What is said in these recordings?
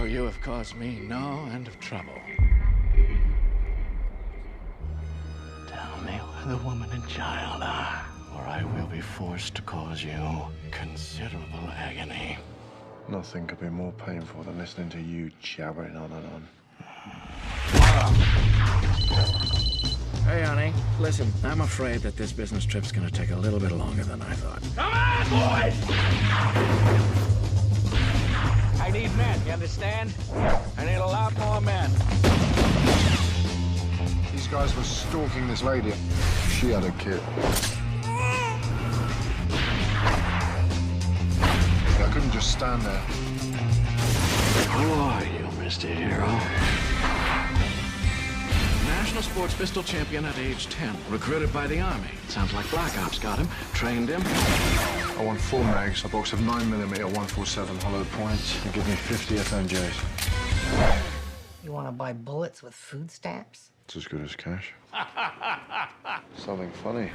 you have caused me no end of trouble. Tell me where the woman and child are, or I will be forced to cause you considerable agony. Nothing could be more painful than listening to you jabbering on and on. Hey, honey, listen, I'm afraid that this business trip's gonna take a little bit longer than I thought. Come on, boys! I need men, you understand? I need a lot more men. These guys were stalking this lady. She had a kid. I couldn't just stand there. Who are you, Mr. Hero? National sports pistol champion at age 10, recruited by the Army. Sounds like Black Ops got him, trained him. I want 4 mags, a box of 9mm 147 hollow points, and give me 50 FMJs. You want to buy bullets with food stamps? It's as good as cash. Something funny.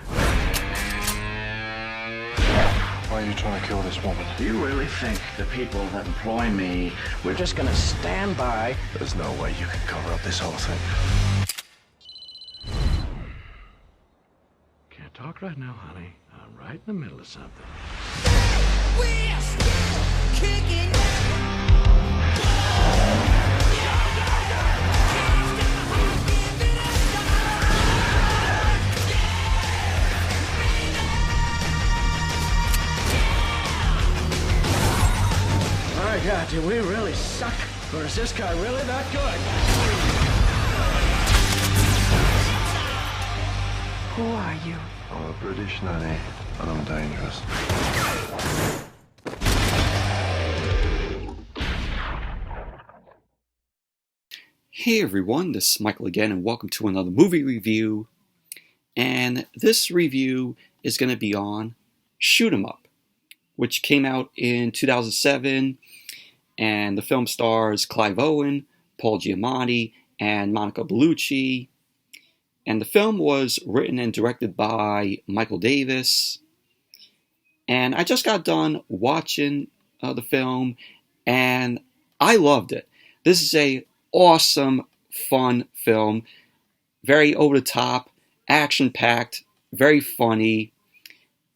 Why are you trying to kill this woman? Do you really think the people that employ me were just gonna stand by? There's no way you can cover up this whole thing. Can't talk right now, honey. I'm right in the middle of something. We're still kicking. My God, do we really suck? Or is this guy really that good? Who are you? I'm a British nanny, and I'm dangerous. Hey everyone, this is Michael again, and welcome to another movie review. And this review is going to be on Shoot 'Em Up, which came out in 2007, and the film stars Clive Owen, Paul Giamatti, and Monica Bellucci. And the film was written and directed by Michael Davis. And I just got done watching the film, and I loved it. This is a awesome, fun film. Very over the top, action-packed, very funny,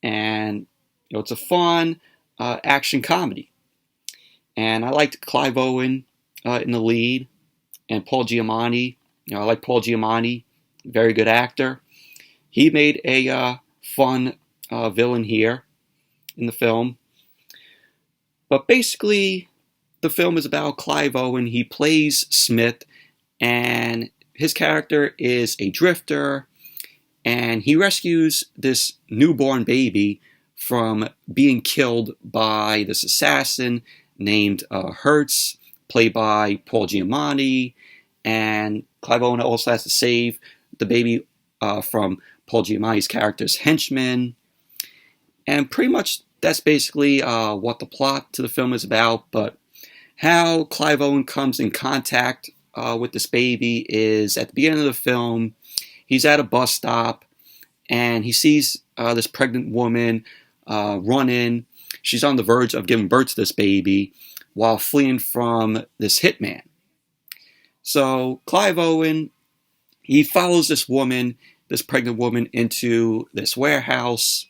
and it's a fun action comedy. And I liked Clive Owen in the lead, and Paul Giamatti. I like Paul Giamatti, very good actor. He made a fun villain here in the film. But basically, the film is about Clive Owen. He plays Smith, and his character is a drifter, and he rescues this newborn baby from being killed by this assassin named Hertz, played by Paul Giamatti, and Clive Owen also has to save the baby from Paul Giamatti's character's henchmen. And pretty much that's basically what the plot to the film is about. But how Clive Owen comes in contact with this baby is at the beginning of the film. He's at a bus stop, and he sees this pregnant woman run in. She's on the verge of giving birth to this baby while fleeing from this hitman. So Clive Owen, he follows this woman, this pregnant woman, into this warehouse,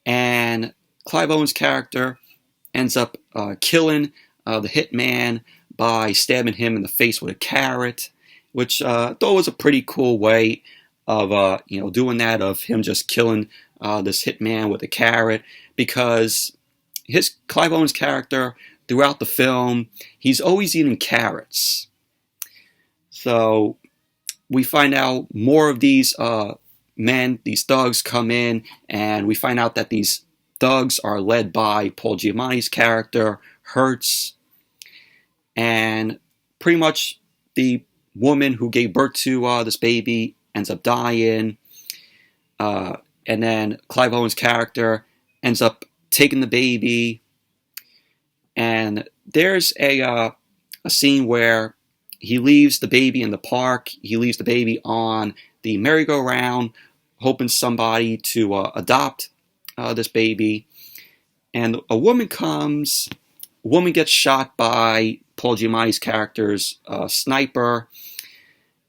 and Clive Owen's character ends up killing the hitman by stabbing him in the face with a carrot, which I thought was a pretty cool way of doing that, of him just killing this hitman with a carrot, because Clive Owen's character throughout the film, he's always eating carrots. So we find out more of these men, these thugs come in, and we find out that these thugs are led by Paul Giamatti's character, Hertz. And pretty much the woman who gave birth to this baby ends up dying. And then Clive Owen's character ends up taking the baby. And there's a scene where he leaves the baby in the park. He leaves the baby on the merry-go-round, hoping somebody to adopt this baby. And a woman comes woman gets shot by Paul Giamatti's character's sniper,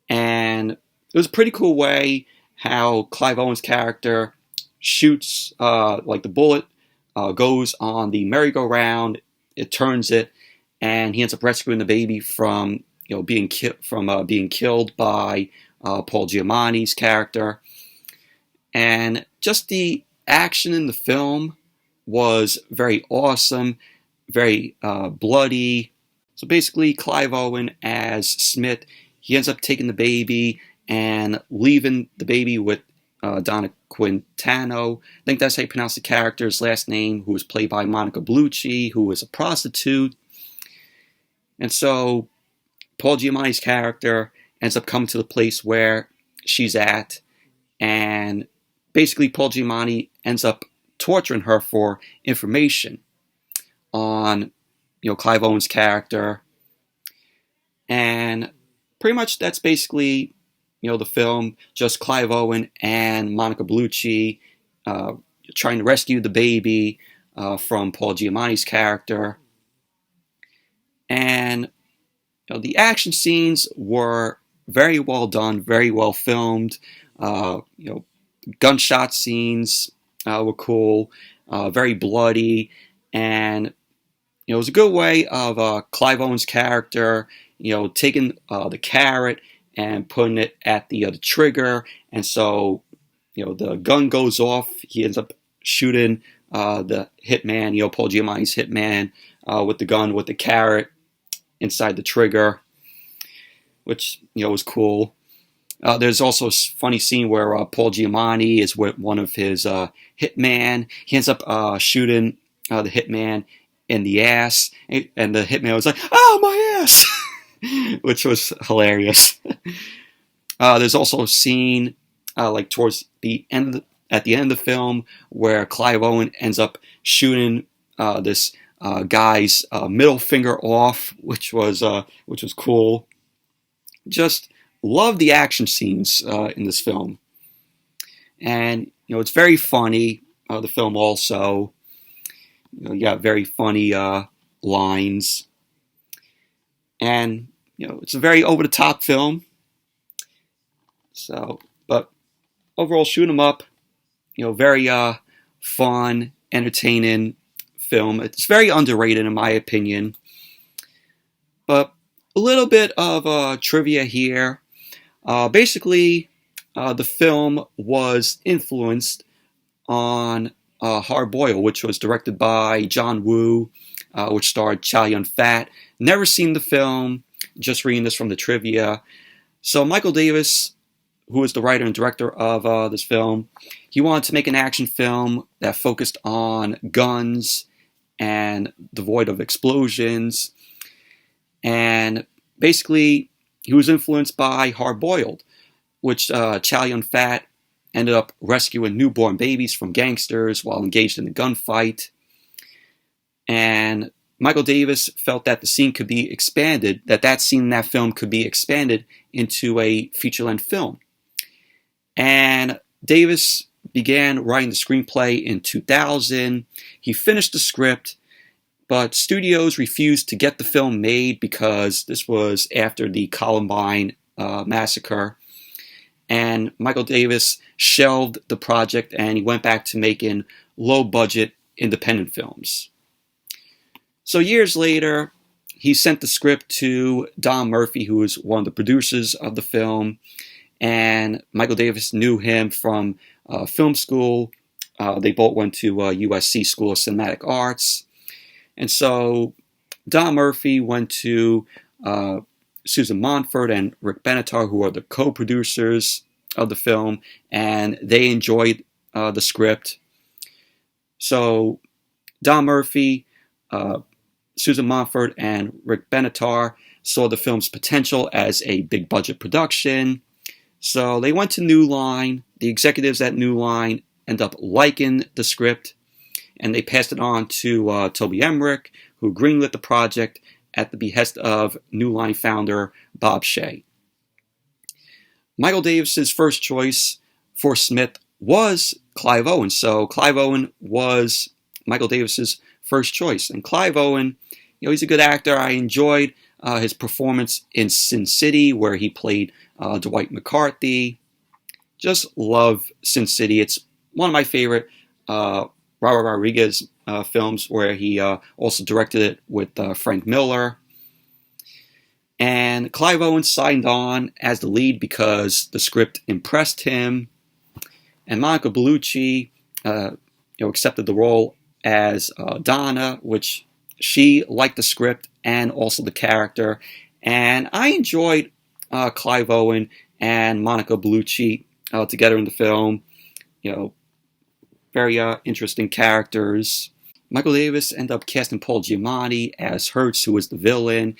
and it was a pretty cool way how Clive Owen's character shoots, like the bullet goes on the merry-go-round, it turns it, and he ends up rescuing the baby from being killed by Paul Giamatti's character. And just the action in the film was very awesome, very bloody. So basically, Clive Owen as Smith, he ends up taking the baby and leaving the baby with Donna Quintano. I think that's how you pronounce the character's last name, who was played by Monica Bellucci, who was a prostitute. And so Paul Giamatti's character ends up coming to the place where she's at, and basically Paul Giamatti ends up torturing her for information on Clive Owen's character. And pretty much that's basically the film, just Clive Owen and Monica Bellucci trying to rescue the baby from Paul Giamatti's character. And the action scenes were very well done, very well filmed. Gunshot scenes were cool, very bloody, and it was a good way of Clive Owen's character, taking the carrot and putting it at the trigger, and so the gun goes off. He ends up shooting the hitman, Paul Giamatti's hitman, with the gun with the carrot inside the trigger, which was cool. There's also a funny scene where Paul Giamatti is with one of his hitman. He ends up shooting the hitman in the ass, and the hitman was like, "Oh, my ass!" which was hilarious. There's also a scene like towards the end, at the end of the film, where Clive Owen ends up shooting this guy's middle finger off, which was cool. Just love the action scenes in this film, and it's very funny. The film also, you got very funny lines, and it's a very over the top film. So, but overall, shoot 'em up. Very fun, entertaining film. It's very underrated in my opinion. But a little bit of trivia here. Basically, the film was influenced on Hard Boiled, which was directed by John Woo, which starred Chow Yun-fat. Never seen the film, just reading this from the trivia. So Michael Davis, who is the writer and director of this film, he wanted to make an action film that focused on guns and devoid of explosions. And basically, he was influenced by Hard Boiled, which Chow Yun-fat ended up rescuing newborn babies from gangsters while engaged in a gunfight. And Michael Davis felt that the scene could be expanded, that scene in that film could be expanded into a feature-length film. And Davis began writing the screenplay in 2000. He finished the script, but studios refused to get the film made because this was after the Columbine massacre. And Michael Davis shelved the project and he went back to making low-budget independent films. So years later, he sent the script to Don Murphy, who was one of the producers of the film. And Michael Davis knew him from film school. They both went to USC School of Cinematic Arts. And so Don Murphy went to Susan Montfort and Rick Benatar, who are the co-producers of the film, and they enjoyed the script. So Don Murphy, Susan Montfort, and Rick Benatar saw the film's potential as a big-budget production. So they went to New Line. The executives at New Line end up liking the script, and they passed it on to Toby Emmerich, who greenlit the project at the behest of New Line founder Bob Shaye. Michael Davis's first choice for Smith was Clive Owen. So Clive Owen was Michael Davis's first choice. And Clive Owen, he's a good actor. I enjoyed his performance in Sin City, where he played Dwight McCarthy. Just love Sin City. It's one of my favorite Robert Rodriguez films, where he also directed it with Frank Miller. And Clive Owen signed on as the lead because the script impressed him. And Monica Bellucci, accepted the role as Donna, which she liked the script and also the character. And I enjoyed Clive Owen and Monica Bellucci together in the film. Very interesting characters. Michael Davis ended up casting Paul Giamatti as Hertz, who was the villain,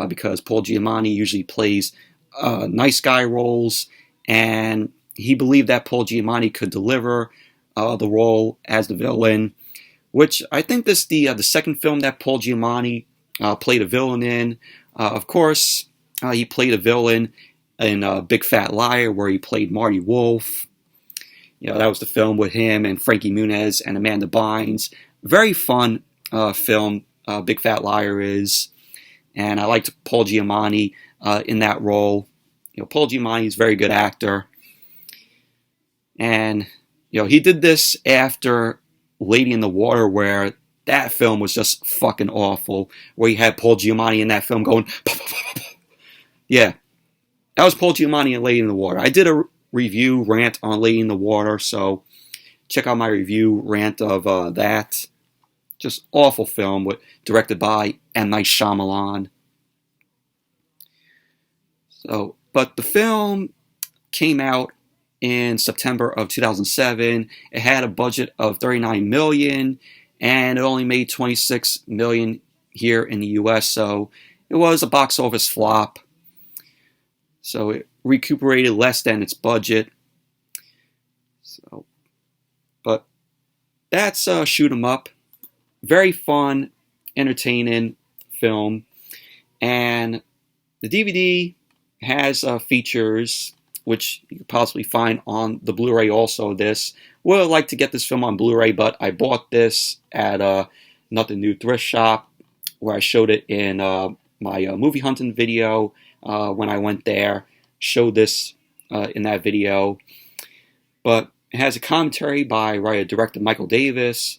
because Paul Giamatti usually plays nice guy roles, and he believed that Paul Giamatti could deliver the role as the villain, which I think this is the second film that Paul Giamatti played a villain in. Of course, he played a villain in Big Fat Liar, where he played Marty Wolf. That was the film with him and Frankie Muniz and Amanda Bynes. Very fun film, Big Fat Liar is. And I liked Paul Giamatti in that role. Paul Giamatti is a very good actor. And, he did this after Lady in the Water, where that film was just fucking awful. Where you had Paul Giamatti in that film going, "Pow, pow, pow, pow." Yeah. That was Paul Giamatti in Lady in the Water. I did a review rant on Lady in the Water, so check out my review rant of that. Just awful film, directed by M. Night Shyamalan. But the film came out in September of 2007. It had a budget of $39 million, and it only made $26 million here in the U.S., so it was a box office flop. So it recuperated less than its budget. But that's Shoot 'Em Up. Very fun, entertaining film. And the DVD has features which you could possibly find on the Blu-ray also. This would have liked to get this film on Blu-ray, but I bought this at Nothing New Thrift Shop, where I showed it in my movie hunting video when I went there. Showed this in that video. But it has a commentary by writer-director Michael Davis.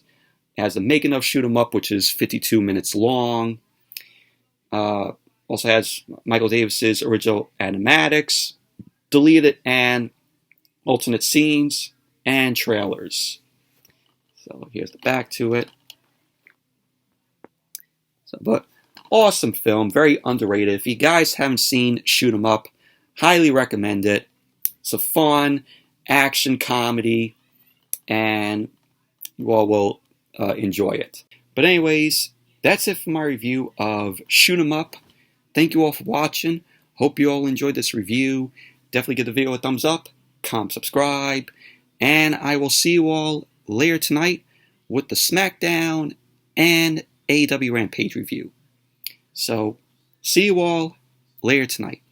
It has the making of Shoot 'Em Up, which is 52 minutes long. Also has Michael Davis's original animatics, deleted and alternate scenes, and trailers. So here's the back to it. But awesome film, very underrated. If you guys haven't seen Shoot 'Em Up, highly recommend it. It's a fun action comedy, and you all will enjoy it. But anyways, that's it for my review of Shoot 'Em Up. Thank you all for watching. Hope you all enjoyed this review. Definitely give the video a thumbs up, comment, subscribe, and I will see you all later tonight with the SmackDown and AEW Rampage review. So, see you all later tonight.